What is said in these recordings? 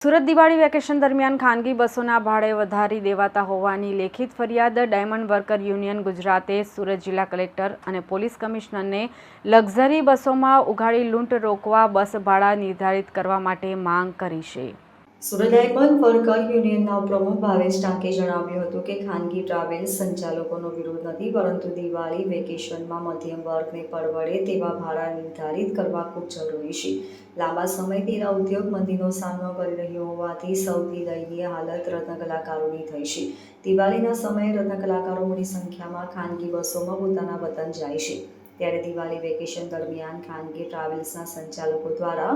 Surat Diwali vacation દરમિયાન ખાનગી બસોના ભાડે વધારી દેવાતા હોવાની લેખિત ફરિયાદ ડાયમંડ વર્કર યુનિયન ગુજરાતે સુરત જિલ્લા કલેક્ટર અને પોલીસ કમિશનરને લક્ઝરી બસોમાં ઉઘાડી લૂંટ રોકવા બસ ભાડા નિર્ધારિત કરવા માટે માંગ કરી છે। સુરત ડાયમંડ વર્કર યુનિયનના પ્રમુખ ભાવેશ ટાંકે જણાવ્યું હતું કે ખાનગી ટ્રાવેલ્સ સંચાલકોનો વિરોધ નથી, પરંતુ દિવાળી વેકેશનમાં મધ્યમ વર્ગને પરવડે તેવા ભાડા નિર્ધારિત કરવા ખૂબ જરૂરી છે। લાંબા સમયથી આ ઉદ્યોગ મંદીનો સામનો કરી રહ્યો હોવાથી સૌથી દયનીય હાલત રત્ન કલાકારોની થઈ છે। દિવાળીના સમયે રત્ન કલાકારો મોટી સંખ્યામાં ખાનગી બસોમાં પોતાના વતન જાય છે, ત્યારે દિવાળી વેકેશન દરમિયાન ખાનગી ટ્રાવેલ્સના સંચાલકો દ્વારા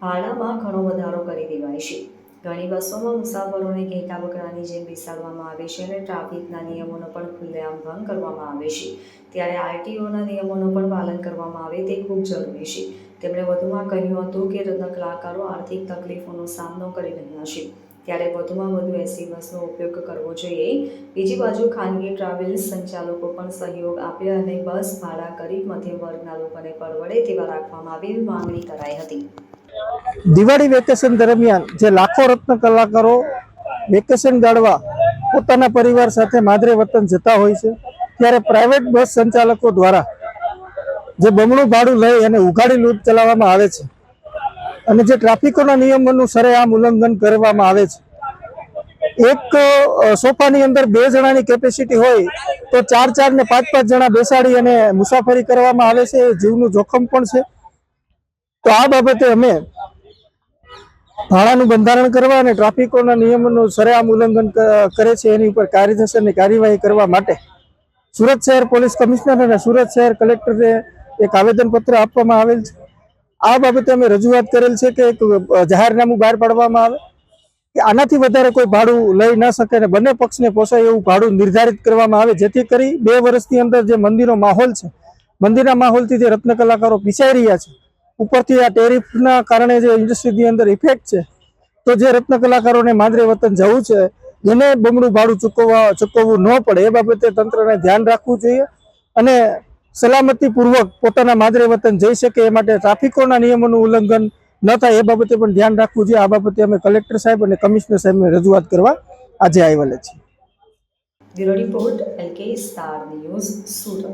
ભાડામાં ઘણો વધારો કરી દેવાય છે। ઘણી બસોમાં મુસાફરોને ઘેટા બકરાની જેમ બેસાડવામાં આવે છે અને ટ્રાફિકના નિયમોનો પણ ખુલ્લેઆમ ભંગ કરવામાં આવે છે, ત્યારે આરટીઓના નિયમોનું પણ પાલન કરવામાં આવે તે ખૂબ જરૂરી છે। તેમણે વધુમાં કહ્યું હતું કે રત્ન કલાકારો આર્થિક તકલીફોનો સામનો કરી રહ્યા છે, ત્યારે વધુમાં વધુ એસી બસનો ઉપયોગ કરવો જોઈએ। બીજી બાજુ ખાનગી ટ્રાવેલ્સ સંચાલકો પણ સહયોગ આપે અને બસ ભાડા ગરીબ મધ્યમ વર્ગના લોકોને પરવડે તેવા રાખવામાં આવે એવી માંગણી કરાઈ હતી। દિવાળી વેકેશન દરમિયાન જે લાખો રત્ન કલાકારો વેકેશન ગાળવા પોતાના પરિવાર સાથે માદરે વતન જતા હોય છે, ત્યારે પ્રાઇવેટ બસ સંચાલકો દ્વારા જે બમણું ભાડું લઈ અને ઉઘાડી લૂંટ ચલાવવામાં આવે છે અને જે ટ્રાફિકોના નિયમોનું સરેઆમ ઉલ્લંઘન કરવામાં આવે છે। એક સોફાની અંદર 2 જણાની કેપેસિટી હોય તો 4 ને 5 જણા બેસાડી અને મુસાફરી કરવામાં આવે છે, જીવનું જોખમ પણ છે। તો આ બાબતે અમે ભાડાનું બંધારણ કરવા અને ટ્રાફિકોના નિયમોનું સરેઆમ ઉલ્લંઘન કરે છે એની ઉપર કાયદેસરની કાર્યવાહી કરવા માટે સુરત શહેર પોલીસ કમિશનર અને સુરત શહેર કલેક્ટરને એક આવેદનપત્ર આપવામાં આવેલ છે। આ બાબતે અમે રજૂઆત કરેલ છે કે એક જાહેરનામું બહાર પાડવામાં આવે કે આનાથી વધારે કોઈ ભાડું લઈ ન શકે અને બંને પક્ષને પોસાય એવું ભાડું નિર્ધારિત કરવામાં આવે, જેથી કરી 2 વર્ષની અંદર જે મંદીનો માહોલ છે, મંદીના માહોલથી જે રત્ન કલાકારો પીસાઈ રહ્યા છે, ઉપરથી આ ટેરિફના કારણે જે ઇન્ડસ્ટ્રીની અંદર ઇફેક્ટ છે, તો જે રત્ન કલાકારોને માદરે વતન જવું છે એને બમણું ભાડું ચૂકવવું ન પડે એ બાબતે તંત્રને ધ્યાન રાખવું જોઈએ અને સલામતીપૂર્વક પોતાના માદરે વતન જઈ શકે એ માટે ટ્રાફિકોના નિયમોનું ઉલ્લંઘન ન થાય એ બાબતે પણ ધ્યાન રાખવું જોઈએ। આ બાબતે અમે કલેક્ટર સાહેબ અને કમિશનર સાહેબને રજૂઆત કરવા આજે આવેલા છીએ। Bureau report LK star news Surat.